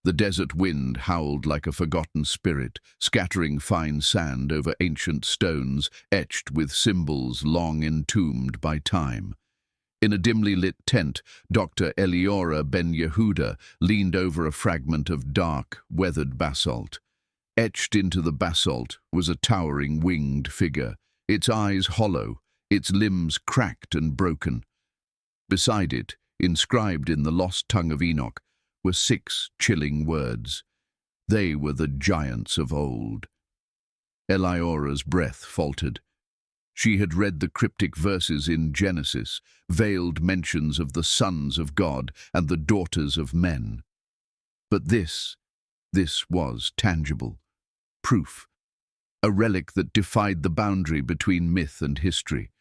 The desert wind howled like a forgotten spirit, scattering fine sand over ancient stones etched with symbols long entombed by time. In a dimly lit tent, Dr. Eliora Ben-Yehuda leaned over a fragment of dark, weathered basalt. Etched into the basalt was a towering winged figure, its eyes hollow, its limbs cracked and broken. Beside it, inscribed in the lost tongue of Enoch, were 6 chilling words. They were the giants of old. Eliora's breath faltered. She had read the cryptic verses in Genesis, veiled mentions of the sons of God and the daughters of men. But this was tangible. Proof. A relic that defied the boundary between myth and history.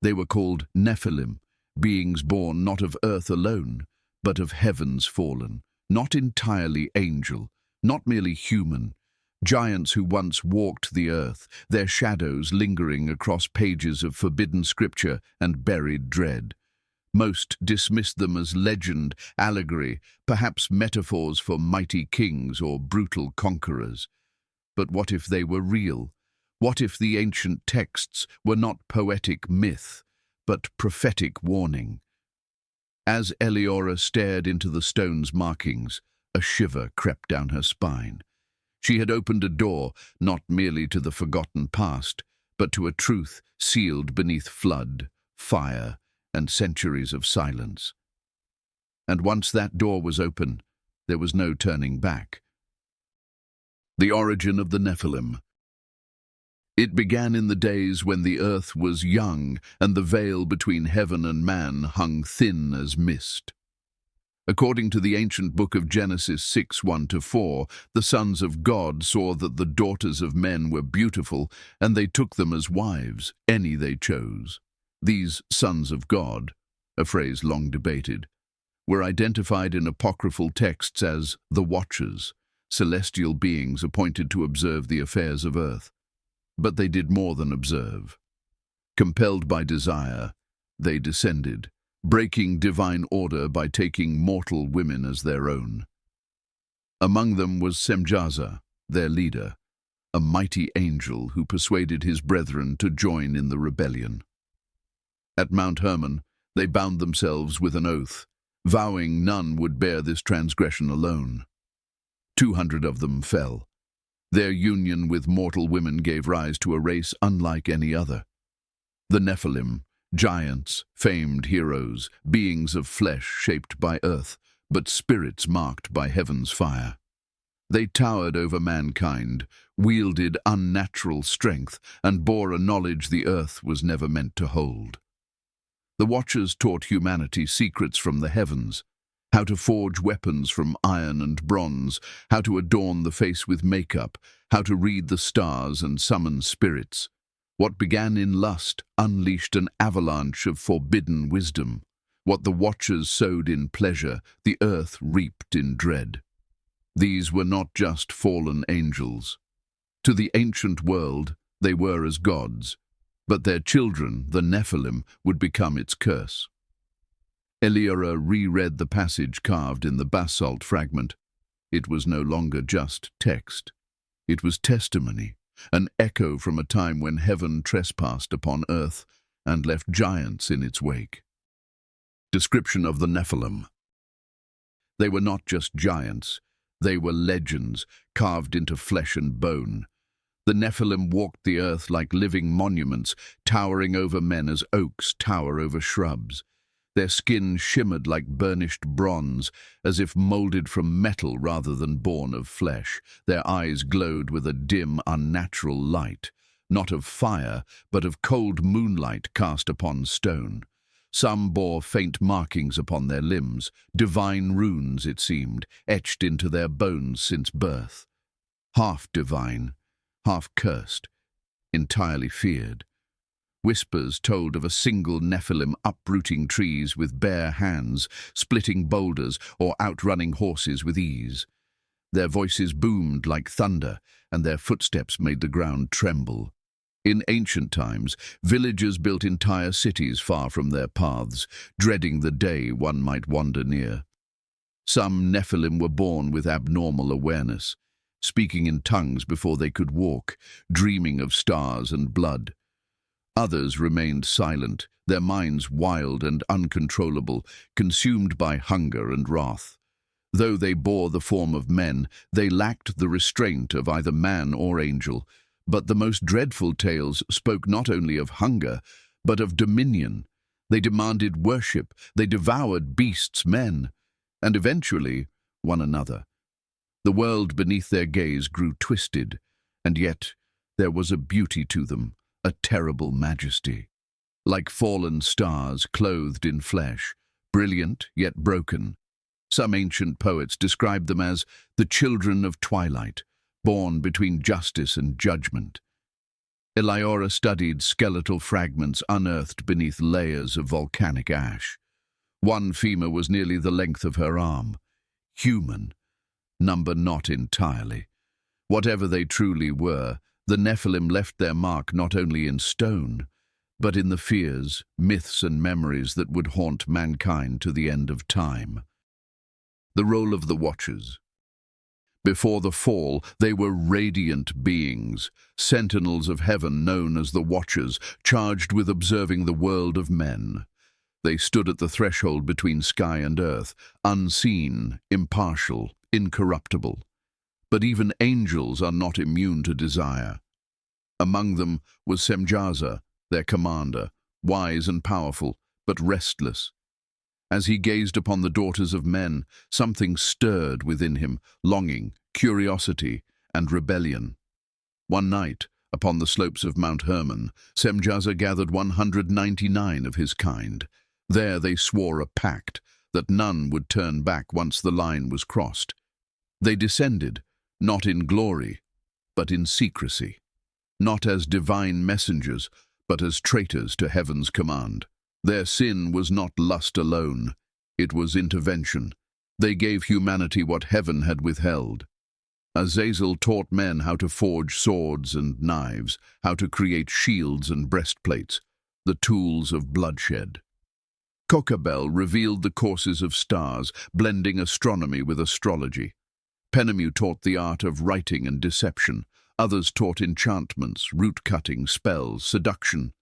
They were called Nephilim, beings born not of earth alone, but of heavens fallen, not entirely angel, not merely human, giants who once walked the earth, their shadows lingering across pages of forbidden scripture and buried dread. Most dismissed them as legend, allegory, perhaps metaphors for mighty kings or brutal conquerors. But what if they were real? What if the ancient texts were not poetic myth, but prophetic warning? As Eliora stared into the stone's markings, a shiver crept down her spine. She had opened a door, not merely to the forgotten past, but to a truth sealed beneath flood, fire, and centuries of silence. And once that door was open, there was no turning back. The origin of the Nephilim. It began in the days when the earth was young and the veil between heaven and man hung thin as mist. According to the ancient book of Genesis 6:1-4, the sons of God saw that the daughters of men were beautiful, and they took them as wives, any they chose. These sons of God, a phrase long debated, were identified in apocryphal texts as the Watchers, celestial beings appointed to observe the affairs of earth. But they did more than observe. Compelled by desire, they descended, breaking divine order by taking mortal women as their own. Among them was Semjaza, their leader, a mighty angel who persuaded his brethren to join in the rebellion. At Mount Hermon, they bound themselves with an oath, vowing none would bear this transgression alone. 200 of them fell. Their union with mortal women gave rise to a race unlike any other. The Nephilim, giants, famed heroes, beings of flesh shaped by earth, but spirits marked by heaven's fire. They towered over mankind, wielded unnatural strength, and bore a knowledge the earth was never meant to hold. The Watchers taught humanity secrets from the heavens, how to forge weapons from iron and bronze, how to adorn the face with makeup, how to read the stars and summon spirits. What began in lust unleashed an avalanche of forbidden wisdom. What the Watchers sowed in pleasure, the earth reaped in dread. These were not just fallen angels. To the ancient world, they were as gods, but their children, the Nephilim, would become its curse. Eliora reread the passage carved in the basalt fragment. It was no longer just text. It was testimony, an echo from a time when heaven trespassed upon earth and left giants in its wake. Description of the Nephilim. They were not just giants. They were legends, carved into flesh and bone. The Nephilim walked the earth like living monuments, towering over men as oaks tower over shrubs. Their skin shimmered like burnished bronze, as if molded from metal rather than born of flesh. Their eyes glowed with a dim, unnatural light, not of fire, but of cold moonlight cast upon stone. Some bore faint markings upon their limbs, divine runes, it seemed, etched into their bones since birth. Half divine, half cursed, entirely feared. Whispers told of a single Nephilim uprooting trees with bare hands, splitting boulders, or outrunning horses with ease. Their voices boomed like thunder, and their footsteps made the ground tremble. In ancient times, villagers built entire cities far from their paths, dreading the day one might wander near. Some Nephilim were born with abnormal awareness, speaking in tongues before they could walk, dreaming of stars and blood. Others remained silent, their minds wild and uncontrollable, consumed by hunger and wrath. Though they bore the form of men, they lacked the restraint of either man or angel. But the most dreadful tales spoke not only of hunger, but of dominion. They demanded worship, they devoured beasts, men, and eventually one another. The world beneath their gaze grew twisted, and yet there was a beauty to them, a terrible majesty. Like fallen stars clothed in flesh, brilliant yet broken. Some ancient poets described them as the children of twilight, born between justice and judgment. Eliora studied skeletal fragments unearthed beneath layers of volcanic ash. One femur was nearly the length of her arm. Human, number not entirely. Whatever they truly were, the Nephilim left their mark not only in stone, but in the fears, myths and memories that would haunt mankind to the end of time. The role of the Watchers. Before the fall, they were radiant beings, sentinels of heaven known as the Watchers, charged with observing the world of men. They stood at the threshold between sky and earth, unseen, impartial, incorruptible. But even angels are not immune to desire. Among them was Semjaza, their commander, wise and powerful, but restless. As he gazed upon the daughters of men, something stirred within him, longing, curiosity, and rebellion. One night, upon the slopes of Mount Hermon, Semjaza gathered 199 of his kind. There they swore a pact that none would turn back once the line was crossed. They descended, not in glory, but in secrecy, not as divine messengers, but as traitors to heaven's command. Their sin was not lust alone, it was intervention. They gave humanity what heaven had withheld. Azazel taught men how to forge swords and knives, how to create shields and breastplates, the tools of bloodshed. Kokabel revealed the courses of stars, blending astronomy with astrology. Penemu taught the art of writing and deception. Others taught enchantments, root-cutting, spells, seduction.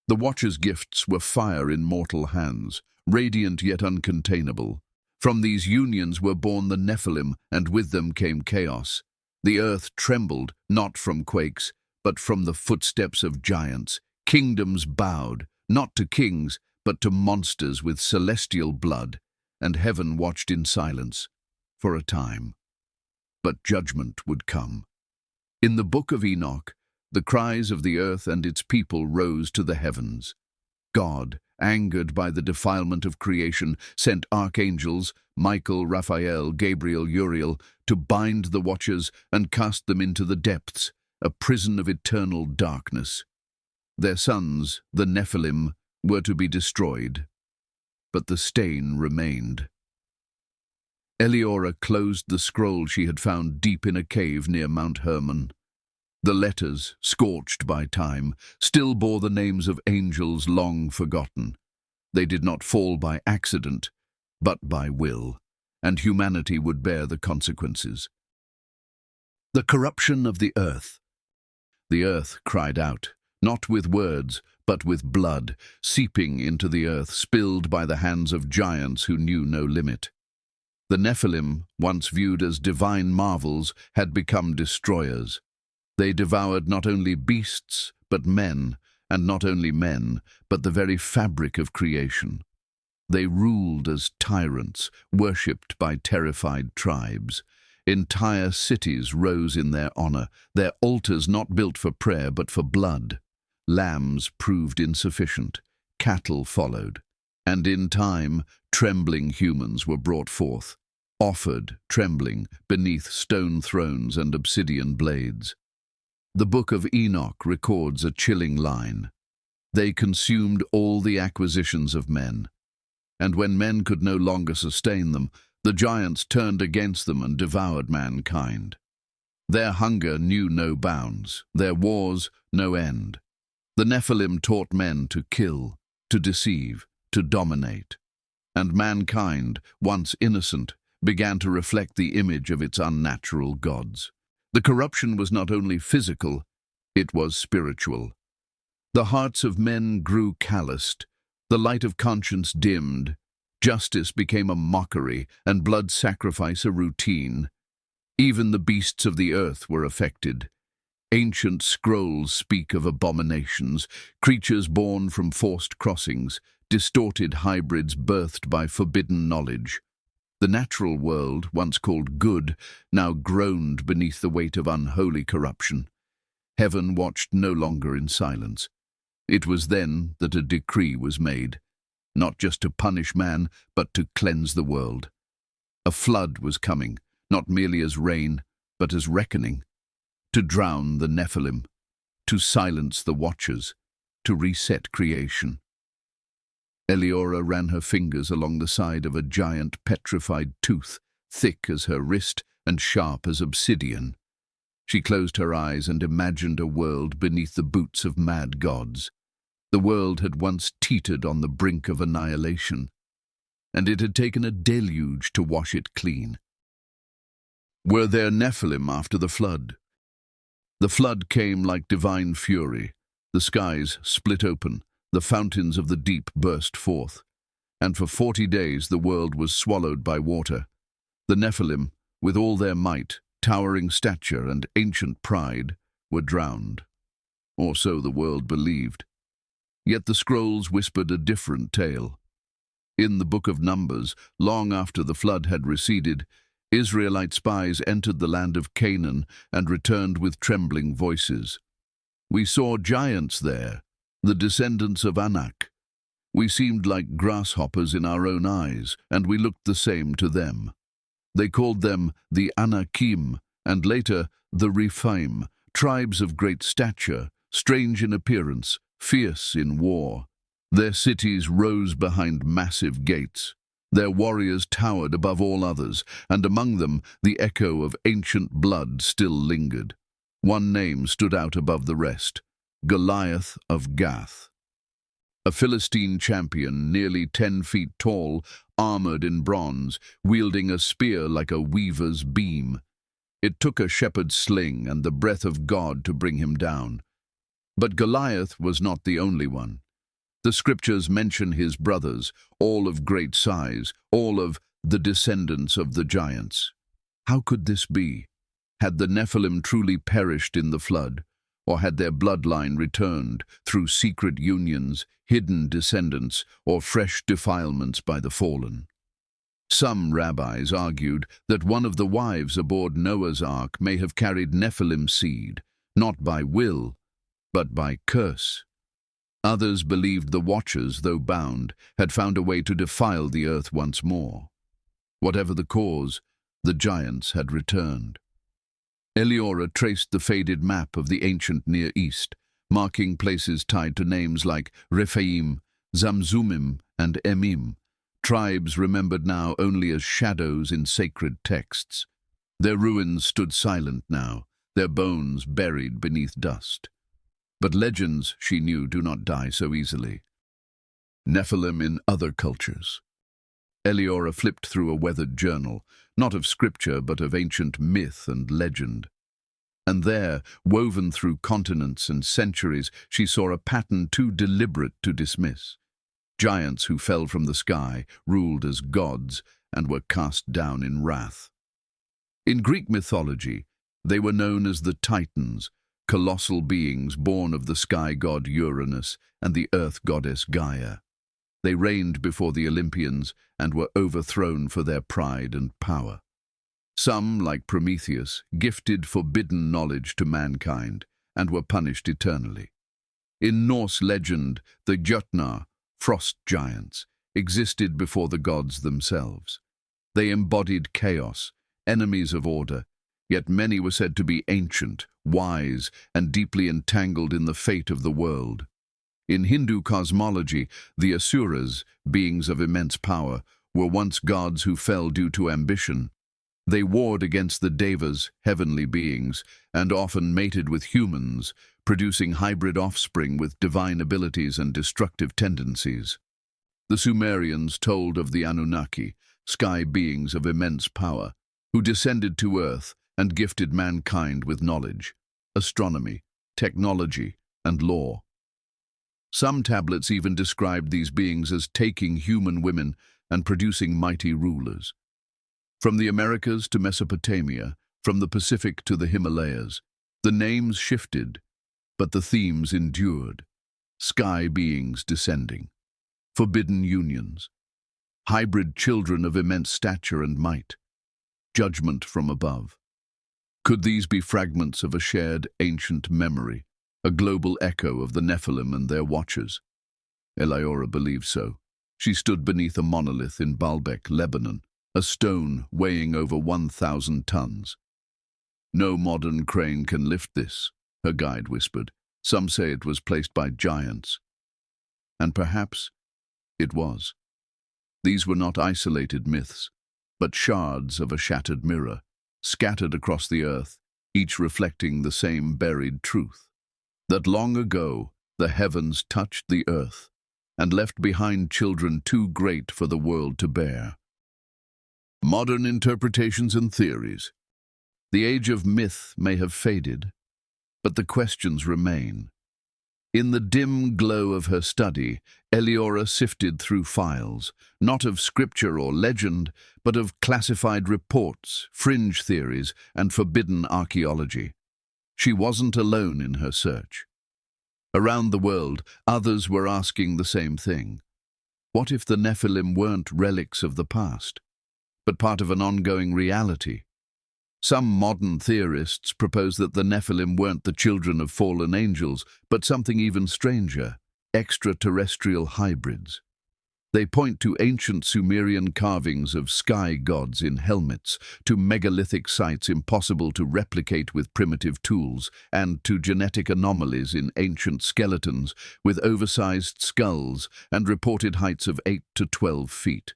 The Watchers' gifts were fire in mortal hands, radiant yet uncontainable. From these unions were born the Nephilim, and with them came chaos. The earth trembled, not from quakes, but from the footsteps of giants. Kingdoms bowed, not to kings, but to monsters with celestial blood, and heaven watched in silence, for a time. But judgment would come. In the book of Enoch, the cries of the earth and its people rose to the heavens. God, angered by the defilement of creation, sent archangels, Michael, Raphael, Gabriel, Uriel, to bind the Watchers and cast them into the depths, a prison of eternal darkness. Their sons, the Nephilim, were to be destroyed, but the stain remained. Eliora closed the scroll she had found deep in a cave near Mount Hermon. The letters, scorched by time, still bore the names of angels long forgotten. They did not fall by accident, but by will, and humanity would bear the consequences. The corruption of the earth. The earth cried out, not with words, but with blood, seeping into the earth, spilled by the hands of giants who knew no limit. The Nephilim, once viewed as divine marvels, had become destroyers. They devoured not only beasts, but men, and not only men, but the very fabric of creation. They ruled as tyrants, worshipped by terrified tribes. Entire cities rose in their honor, their altars not built for prayer but for blood. Lambs proved insufficient, cattle followed, and in time trembling humans were brought forth, offered, trembling, beneath stone thrones and obsidian blades. The book of Enoch records a chilling line. They consumed all the acquisitions of men, and when men could no longer sustain them, the giants turned against them and devoured mankind. Their hunger knew no bounds, their wars no end. The Nephilim taught men to kill, to deceive, to dominate. And mankind, once innocent, began to reflect the image of its unnatural gods. The corruption was not only physical, it was spiritual. The hearts of men grew calloused, the light of conscience dimmed, justice became a mockery, and blood sacrifice a routine. Even the beasts of the earth were affected. Ancient scrolls speak of abominations, creatures born from forced crossings, distorted hybrids birthed by forbidden knowledge. The natural world, once called good, now groaned beneath the weight of unholy corruption. Heaven watched no longer in silence. It was then that a decree was made, not just to punish man, but to cleanse the world. A flood was coming, not merely as rain, but as reckoning, to drown the Nephilim, to silence the watchers, to reset creation. Eliora ran her fingers along the side of a giant petrified tooth, thick as her wrist and sharp as obsidian. She closed her eyes and imagined a world beneath the boots of mad gods. The world had once teetered on the brink of annihilation, and it had taken a deluge to wash it clean. Were there Nephilim after the flood? The flood came like divine fury. The skies split open, the fountains of the deep burst forth, and for 40 days the world was swallowed by water. The Nephilim, with all their might, towering stature and ancient pride, were drowned. Or so the world believed. Yet the scrolls whispered a different tale. In the book of Numbers, long after the flood had receded, Israelite spies entered the land of Canaan and returned with trembling voices. We saw giants there, the descendants of Anak. We seemed like grasshoppers in our own eyes, and we looked the same to them. They called them the Anakim, and later the Rephaim, tribes of great stature, strange in appearance, fierce in war. Their cities rose behind massive gates. Their warriors towered above all others, and among them the echo of ancient blood still lingered. One name stood out above the rest: Goliath of Gath. A Philistine champion, nearly 10 feet tall, armored in bronze, wielding a spear like a weaver's beam. It took a shepherd's sling and the breath of God to bring him down. But Goliath was not the only one. The scriptures mention his brothers, all of great size, all of the descendants of the giants. How could this be? Had the Nephilim truly perished in the flood, or had their bloodline returned through secret unions, hidden descendants, or fresh defilements by the fallen? Some rabbis argued that one of the wives aboard Noah's Ark may have carried Nephilim seed, not by will, but by curse. Others believed the Watchers, though bound, had found a way to defile the earth once more. Whatever the cause, the giants had returned. Eliora traced the faded map of the ancient Near East, marking places tied to names like Rephaim, Zamzumim, and Emim, tribes remembered now only as shadows in sacred texts. Their ruins stood silent now, their bones buried beneath dust. But legends, she knew, do not die so easily. Nephilim in other cultures. Eliora flipped through a weathered journal, not of scripture but of ancient myth and legend. And there, woven through continents and centuries, she saw a pattern too deliberate to dismiss. Giants who fell from the sky, ruled as gods, and were cast down in wrath. In Greek mythology, they were known as the Titans, colossal beings born of the sky god Uranus and the earth goddess Gaia. They reigned before the Olympians and were overthrown for their pride and power. Some, like Prometheus, gifted forbidden knowledge to mankind and were punished eternally. In Norse legend, the Jötnar, frost giants, existed before the gods themselves. They embodied chaos, enemies of order, yet many were said to be ancient, wise, and deeply entangled in the fate of the world. In Hindu cosmology, the Asuras, beings of immense power, were once gods who fell due to ambition. They warred against the Devas, heavenly beings, and often mated with humans, producing hybrid offspring with divine abilities and destructive tendencies. The Sumerians told of the Anunnaki, sky beings of immense power, who descended to Earth and gifted mankind with knowledge, astronomy, technology, and law. Some tablets even described these beings as taking human women and producing mighty rulers. From the Americas to Mesopotamia, from the Pacific to the Himalayas, the names shifted, but the themes endured. Sky beings descending, forbidden unions, hybrid children of immense stature and might, judgment from above. Could these be fragments of a shared ancient memory, a global echo of the Nephilim and their watchers? Eliora believed so. She stood beneath a monolith in Baalbek, Lebanon, a stone weighing over 1,000 tons. "No modern crane can lift this," her guide whispered. "Some say it was placed by giants." And perhaps it was. These were not isolated myths, but shards of a shattered mirror, scattered across the earth, each reflecting the same buried truth. That long ago the heavens touched the earth and left behind children too great for the world to bear. Modern interpretations and theories. The age of myth may have faded, but the questions remain. In the dim glow of her study, Eliora sifted through files, not of scripture or legend, but of classified reports, fringe theories, and forbidden archaeology. She wasn't alone in her search. Around the world, others were asking the same thing. What if the Nephilim weren't relics of the past, but part of an ongoing reality? Some modern theorists propose that the Nephilim weren't the children of fallen angels, but something even stranger, extraterrestrial hybrids. They point to ancient Sumerian carvings of sky gods in helmets, to megalithic sites impossible to replicate with primitive tools, and to genetic anomalies in ancient skeletons with oversized skulls and reported heights of 8 to 12 feet.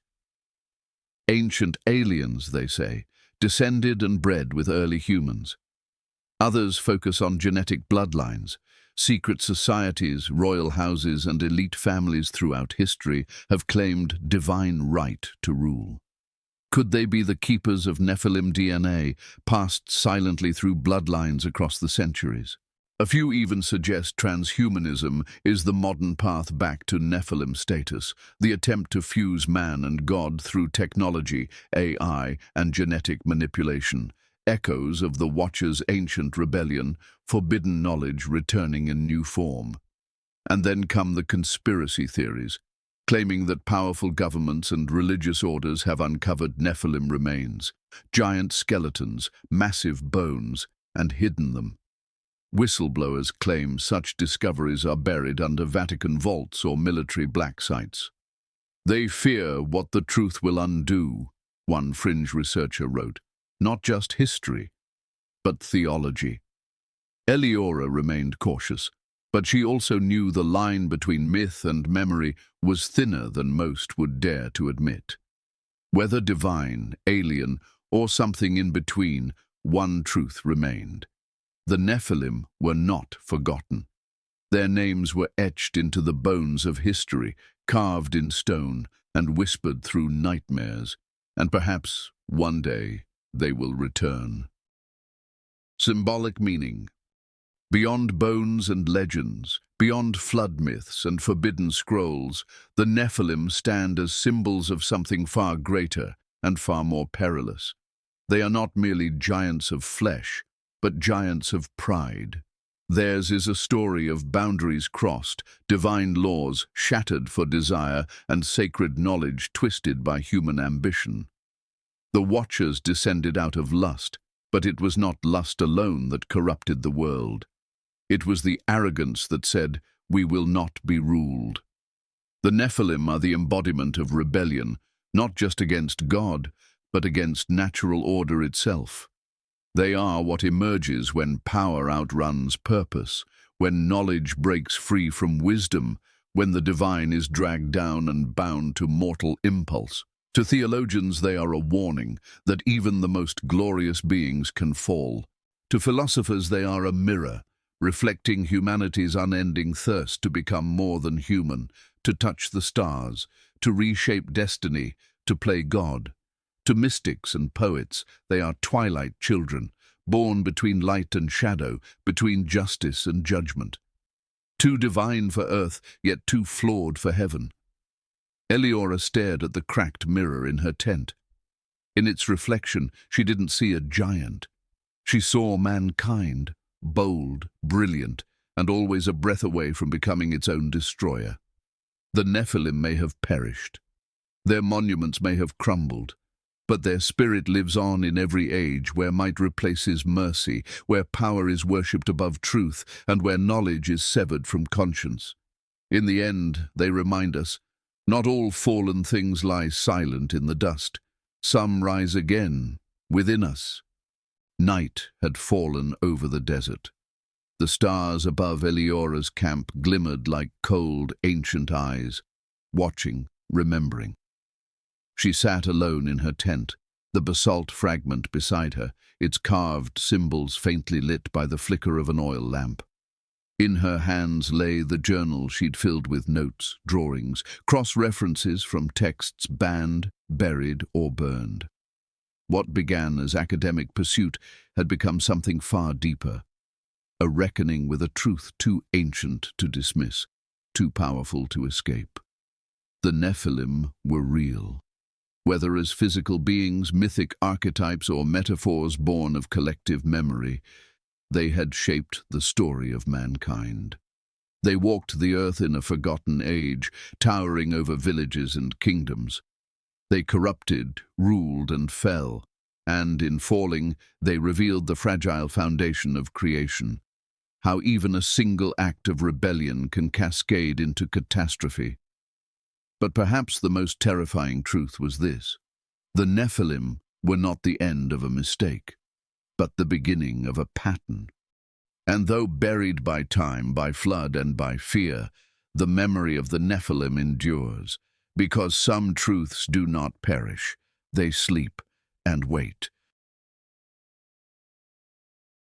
Ancient aliens, they say, descended and bred with early humans. Others focus on genetic bloodlines. Secret societies, royal houses, and elite families throughout history have claimed divine right to rule. Could they be the keepers of Nephilim DNA, passed silently through bloodlines across the centuries? A few even suggest transhumanism is the modern path back to Nephilim status, the attempt to fuse man and God through technology, AI, and genetic manipulation. Echoes of the Watcher's ancient rebellion, forbidden knowledge returning in new form. And then come the conspiracy theories, claiming that powerful governments and religious orders have uncovered Nephilim remains, giant skeletons, massive bones, and hidden them. Whistleblowers claim such discoveries are buried under Vatican vaults or military black sites. They fear what the truth will undo, one fringe researcher wrote. Not just history, but theology. Eliora remained cautious, but she also knew the line between myth and memory was thinner than most would dare to admit. Whether divine, alien, or something in between, one truth remained. The Nephilim were not forgotten. Their names were etched into the bones of history, carved in stone and whispered through nightmares, and perhaps one day they will return. Symbolic meaning. Beyond bones and legends, beyond flood myths and forbidden scrolls, the Nephilim stand as symbols of something far greater and far more perilous. They are not merely giants of flesh, but giants of pride. Theirs is a story of boundaries crossed, divine laws shattered for desire, and sacred knowledge twisted by human ambition. The Watchers descended out of lust, but it was not lust alone that corrupted the world. It was the arrogance that said, "We will not be ruled." The Nephilim are the embodiment of rebellion, not just against God, but against natural order itself. They are what emerges when power outruns purpose, when knowledge breaks free from wisdom, when the divine is dragged down and bound to mortal impulse. To theologians, they are a warning that even the most glorious beings can fall. To philosophers, they are a mirror, reflecting humanity's unending thirst to become more than human, to touch the stars, to reshape destiny, to play God. To mystics and poets, they are twilight children, born between light and shadow, between justice and judgment. Too divine for earth, yet too flawed for heaven. Eliora stared at the cracked mirror in her tent. In its reflection, she didn't see a giant. She saw mankind, bold, brilliant, and always a breath away from becoming its own destroyer. The Nephilim may have perished. Their monuments may have crumbled, but their spirit lives on in every age, where might replaces mercy, where power is worshipped above truth, and where knowledge is severed from conscience. In the end, they remind us, not all fallen things lie silent in the dust. Some rise again, within us. Night had fallen over the desert. The stars above Eliora's camp glimmered like cold, ancient eyes, watching, remembering. She sat alone in her tent, the basalt fragment beside her, its carved symbols faintly lit by the flicker of an oil lamp. In her hands lay the journal she'd filled with notes, drawings, cross-references from texts banned, buried, or burned. What began as academic pursuit had become something far deeper, a reckoning with a truth too ancient to dismiss, too powerful to escape. The Nephilim were real. Whether as physical beings, mythic archetypes, or metaphors born of collective memory, they had shaped the story of mankind. They walked the earth in a forgotten age, towering over villages and kingdoms. They corrupted, ruled, and fell, and in falling, they revealed the fragile foundation of creation. How even a single act of rebellion can cascade into catastrophe. But perhaps the most terrifying truth was this: the Nephilim were not the end of a mistake, but the beginning of a pattern. And though buried by time, by flood, and by fear, the memory of the Nephilim endures, because some truths do not perish. They sleep and wait,